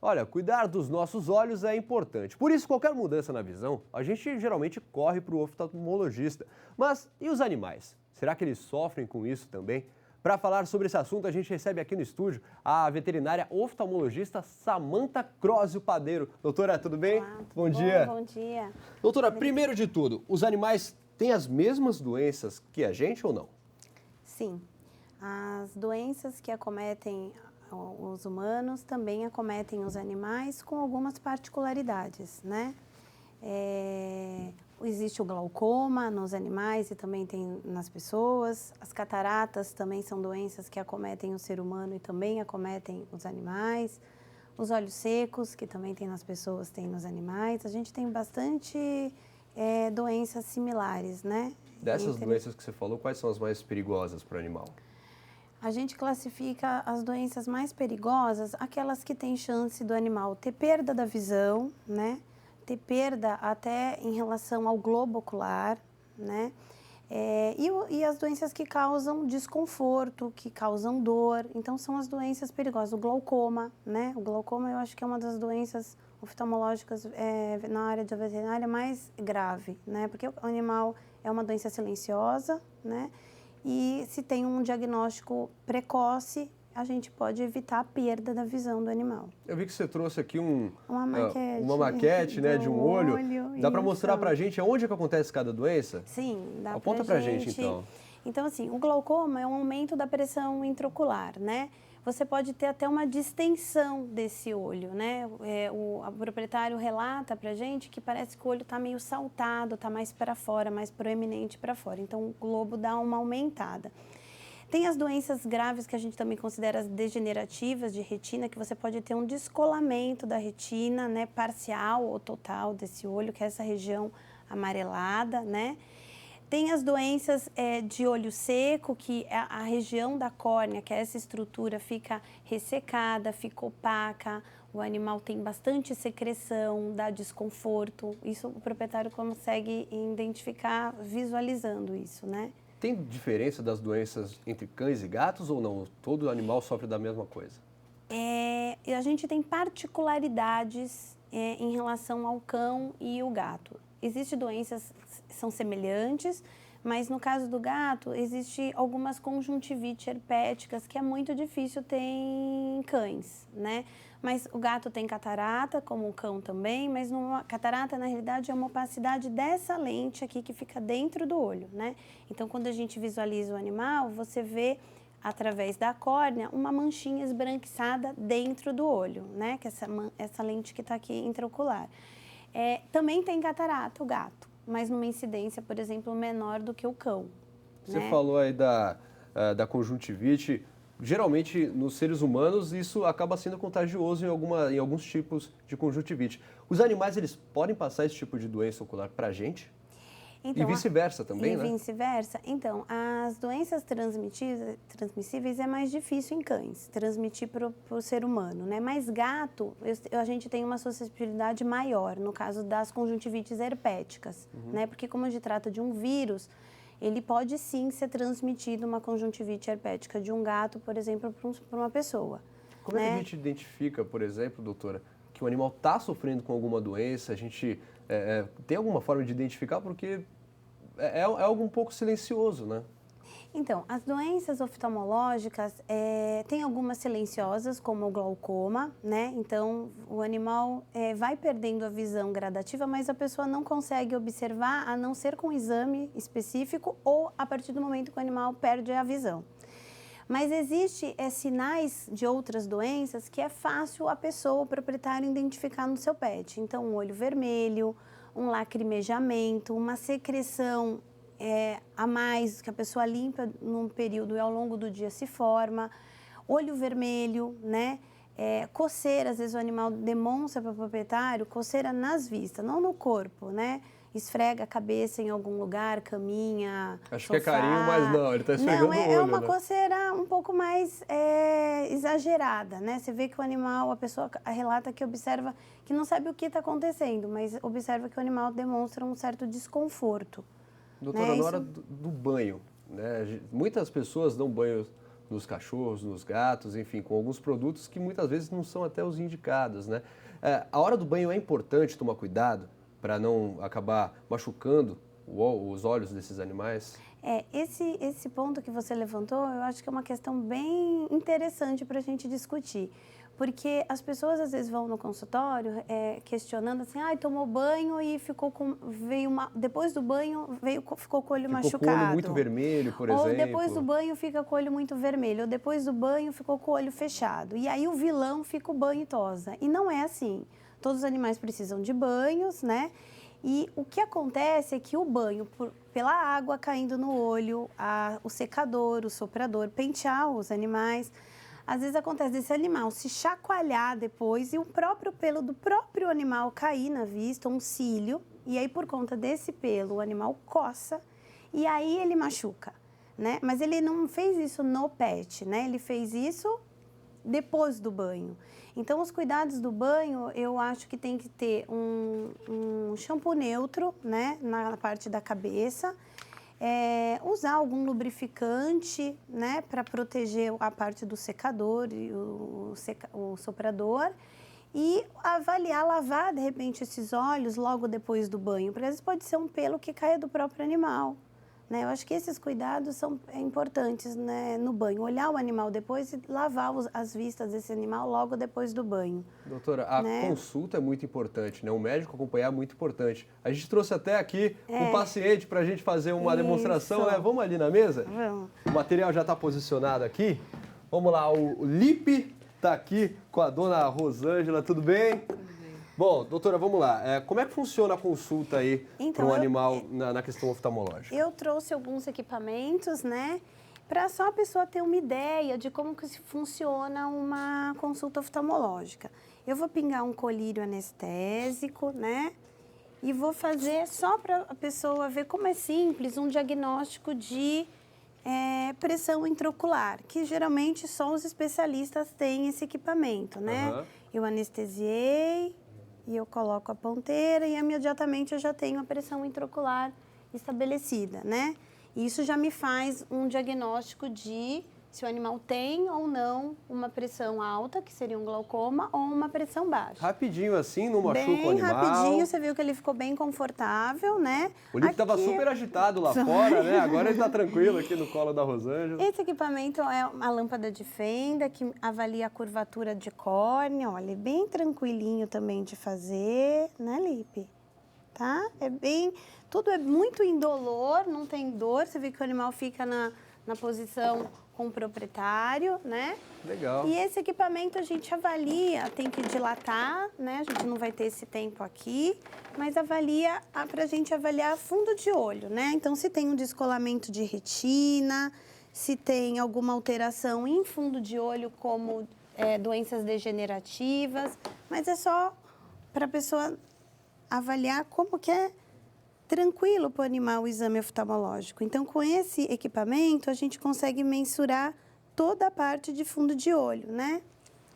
Olha, cuidar dos nossos olhos é importante. Por isso, qualquer mudança na visão, a gente geralmente corre para o oftalmologista. Mas e os animais? Será que eles sofrem com isso também? Para falar sobre esse assunto, a gente recebe aqui no estúdio a veterinária oftalmologista Samantha Crosio Padeiro. Doutora, tudo bem? Olá, tudo Bom dia. Bom dia. Doutora, primeiro de tudo, os animais têm as mesmas doenças que a gente ou não? Sim, as doenças que acometem os humanos também acometem os animais com algumas particularidades, né? Existe o glaucoma nos animais e também tem nas pessoas. As cataratas também são doenças que acometem o ser humano e também acometem os animais. Os olhos secos, que também tem nas pessoas, tem nos animais. A gente tem bastante doenças similares, né? Dessas doenças que você falou, quais são as mais perigosas para o animal? A gente classifica as doenças mais perigosas, aquelas que têm chance do animal ter perda da visão, né? Ter perda até em relação ao globo ocular, né? E as doenças que causam desconforto, que causam dor. Então, são as doenças perigosas. O glaucoma, né? O glaucoma eu acho que é uma das doenças oftalmológicas na área da veterinária mais grave, né? Porque o animal é uma doença silenciosa, né? E se tem um diagnóstico precoce, a gente pode evitar a perda da visão do animal. Eu vi que você trouxe aqui uma maquete, né, de um olho. Dá para isso. mostrar para a gente onde que acontece cada doença? Sim, dá. Aponta para a gente, então. Então, assim, o glaucoma é um aumento da pressão intraocular, né? Você pode ter até uma distensão desse olho, né? O proprietário relata para a gente que parece que o olho está meio saltado, está mais para fora, mais proeminente para fora. Então, o globo dá uma aumentada. Tem as doenças graves que a gente também considera as degenerativas de retina, que você pode ter um descolamento da retina, né, parcial ou total desse olho, que é essa região amarelada, né? Tem as doenças de olho seco, que a região da córnea, que é essa estrutura, fica ressecada, fica opaca, o animal tem bastante secreção, dá desconforto. Isso o proprietário consegue identificar visualizando isso, né? Tem diferença das doenças entre cães e gatos ou não? Todo animal sofre da mesma coisa? A gente tem particularidades em relação ao cão e o gato. Existem doenças que são semelhantes, mas no caso do gato, existe algumas conjuntivite herpéticas que é muito difícil ter em cães, né? Mas o gato tem catarata, como o cão também, mas catarata, na realidade, é uma opacidade dessa lente aqui que fica dentro do olho, né? Então, quando a gente visualiza o animal, você vê, através da córnea, uma manchinha esbranquiçada dentro do olho, né? Que é essa lente que está aqui intraocular. Também tem catarata o gato, mas numa incidência, por exemplo, menor do que o cão. Você né? falou aí da conjuntivite. Geralmente, nos seres humanos, isso acaba sendo contagioso em alguns tipos de conjuntivite. Os animais, eles podem passar esse tipo de doença ocular para a gente? Então, E vice-versa também, né? E vice-versa. Então, as doenças transmissíveis é mais difícil em cães, transmitir para o ser humano, né? Mas gato, a gente tem uma suscetibilidade maior, no caso das conjuntivites herpéticas, né? Porque como a gente trata de um vírus, ele pode sim ser transmitido uma conjuntivite herpética de um gato, por exemplo, para uma pessoa. Como é que a gente identifica, por exemplo, doutora, que o animal está sofrendo com alguma doença? A gente tem alguma forma de identificar? Porque é algo um pouco silencioso, né? Então, as doenças oftalmológicas, tem algumas silenciosas, como o glaucoma, né? Então, o animal vai perdendo a visão gradativa, mas a pessoa não consegue observar, a não ser com um exame específico ou a partir do momento que o animal perde a visão. Mas existe sinais de outras doenças que é fácil a pessoa, o proprietário, identificar no seu pet. Então, um olho vermelho, um lacrimejamento, uma secreção a mais que a pessoa limpa num período e ao longo do dia se forma, olho vermelho, né? Coceira, às vezes o animal demonstra para o proprietário coceira nas vistas, não no corpo, né? Esfrega a cabeça em algum lugar, caminha, Acho sofá. que é carinho, mas não, ele está esfregando o olho, é uma né? coceira um pouco mais exagerada, né? Você vê que o animal, a pessoa relata que observa, que não sabe o que está acontecendo, mas observa que o animal demonstra um certo desconforto. Doutora, né? na hora do banho, né? Muitas pessoas dão banho nos cachorros, nos gatos, enfim, com alguns produtos que muitas vezes não são até os indicados, né? A hora do banho é importante tomar cuidado para não acabar machucando os olhos desses animais? Esse ponto que você levantou, eu acho que é uma questão bem interessante para a gente discutir. Porque as pessoas às vezes vão no consultório questionando assim, tomou banho e depois do banho ficou com o olho machucado. Ficou com o olho muito vermelho, por exemplo. Ou depois do banho fica com o olho muito vermelho, ou depois do banho ficou com o olho fechado. E aí o vilão fica o banho e tosa. E não é assim. Todos os animais precisam de banhos, né? E o que acontece é que o banho, pela água caindo no olho, o secador, o soprador, pentear os animais, às vezes acontece desse animal se chacoalhar depois e o próprio pelo do próprio animal cair na vista, um cílio, e aí por conta desse pelo o animal coça e aí ele machuca, né? Mas ele não fez isso no pet, né? Ele fez isso depois do banho. Então, os cuidados do banho, eu acho que tem que ter um shampoo neutro, né, na parte da cabeça, usar algum lubrificante, né, para proteger a parte do secador e o soprador e avaliar, lavar, de repente, esses olhos logo depois do banho, porque às vezes pode ser um pelo que caia do próprio animal. Né? Eu acho que esses cuidados são importantes, né, no banho. Olhar o animal depois e lavar as vistas desse animal logo depois do banho. Doutora, a consulta é muito importante, né? O médico acompanhar é muito importante. A gente trouxe até aqui um paciente para a gente fazer uma demonstração, né? Vamos ali na mesa? Vamos. O material já está posicionado aqui. Vamos lá, o Lipe está aqui com a dona Rosângela, tudo bem? Bom, doutora, vamos lá. Como é que funciona a consulta aí para um animal na questão oftalmológica? Eu trouxe alguns equipamentos, né, para só a pessoa ter uma ideia de como que funciona uma consulta oftalmológica. Eu vou pingar um colírio anestésico, né, e vou fazer só para a pessoa ver como é simples um diagnóstico de pressão intraocular, que geralmente só os especialistas têm esse equipamento, né? Uhum. Eu anestesiei. E eu coloco a ponteira e imediatamente eu já tenho a pressão intraocular estabelecida, né? E isso já me faz um diagnóstico de se o animal tem ou não uma pressão alta, que seria um glaucoma, ou uma pressão baixa. Rapidinho assim, não machuca o animal. Bem rapidinho, você viu que ele ficou bem confortável, né? O Lipe estava super agitado lá fora, né? Agora ele está tranquilo aqui no colo da Rosângela. Esse equipamento é uma lâmpada de fenda que avalia a curvatura de córnea. Olha, é bem tranquilinho também de fazer, né, Lipe? Tá? Tudo é muito indolor, não tem dor. Você vê que o animal fica na posição com o proprietário, né? Legal. E esse equipamento a gente avalia, tem que dilatar, né? A gente não vai ter esse tempo aqui, mas avalia para a gente avaliar fundo de olho, né? Então, se tem um descolamento de retina, se tem alguma alteração em fundo de olho, como doenças degenerativas, mas é só para a pessoa avaliar como que é tranquilo para o animal o exame oftalmológico. Então, com esse equipamento, a gente consegue mensurar toda a parte de fundo de olho, né?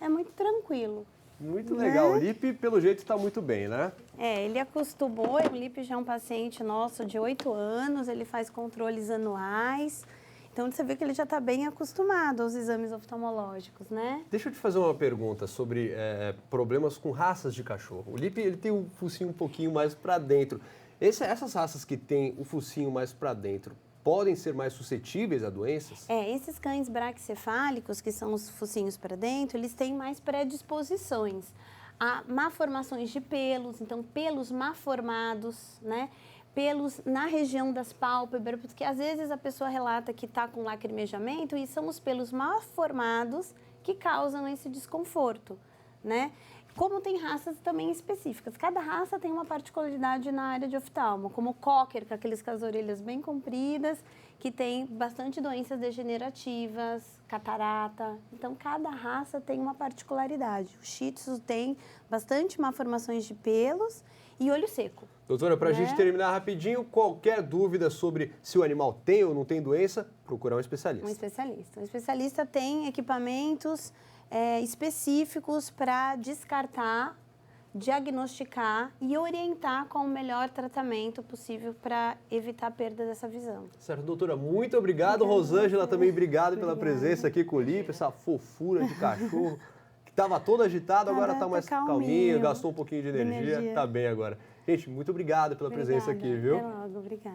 É muito tranquilo. Muito legal. Né? O Lipe, pelo jeito, está muito bem, né? Ele acostumou. O Lipe já é um paciente nosso de 8 anos, ele faz controles anuais. Então, você vê que ele já está bem acostumado aos exames oftalmológicos, né? Deixa eu te fazer uma pergunta sobre problemas com raças de cachorro. O Lipe, ele tem o focinho um pouquinho mais para dentro. Essas raças que têm o focinho mais para dentro podem ser mais suscetíveis a doenças? Esses cães braquicefálicos, que são os focinhos para dentro, eles têm mais predisposições a malformações de pelos, então pelos mal formados, né? Pelos na região das pálpebras, porque às vezes a pessoa relata que está com lacrimejamento e são os pelos mal formados que causam esse desconforto, né? Como tem raças também específicas. Cada raça tem uma particularidade na área de oftalmo, como o Cocker, com aqueles com as orelhas bem compridas, que tem bastante doenças degenerativas, catarata. Então, cada raça tem uma particularidade. O Shih Tzu tem bastante malformações de pelos e olho seco. Doutora, para a gente terminar rapidinho, qualquer dúvida sobre se o animal tem ou não tem doença, procurar um especialista. Um especialista. Um especialista tem equipamentos específicos para descartar diagnosticar e orientar qual o melhor tratamento possível para evitar a perda dessa visão. Certo, doutora, muito obrigado. Rosângela, também obrigado pela presença aqui com o Lipe, essa fofura de cachorro que estava todo agitado, agora está mais calminho, gastou um pouquinho de energia, está bem agora. Gente, muito obrigado pela presença aqui, viu? Até logo, obrigada.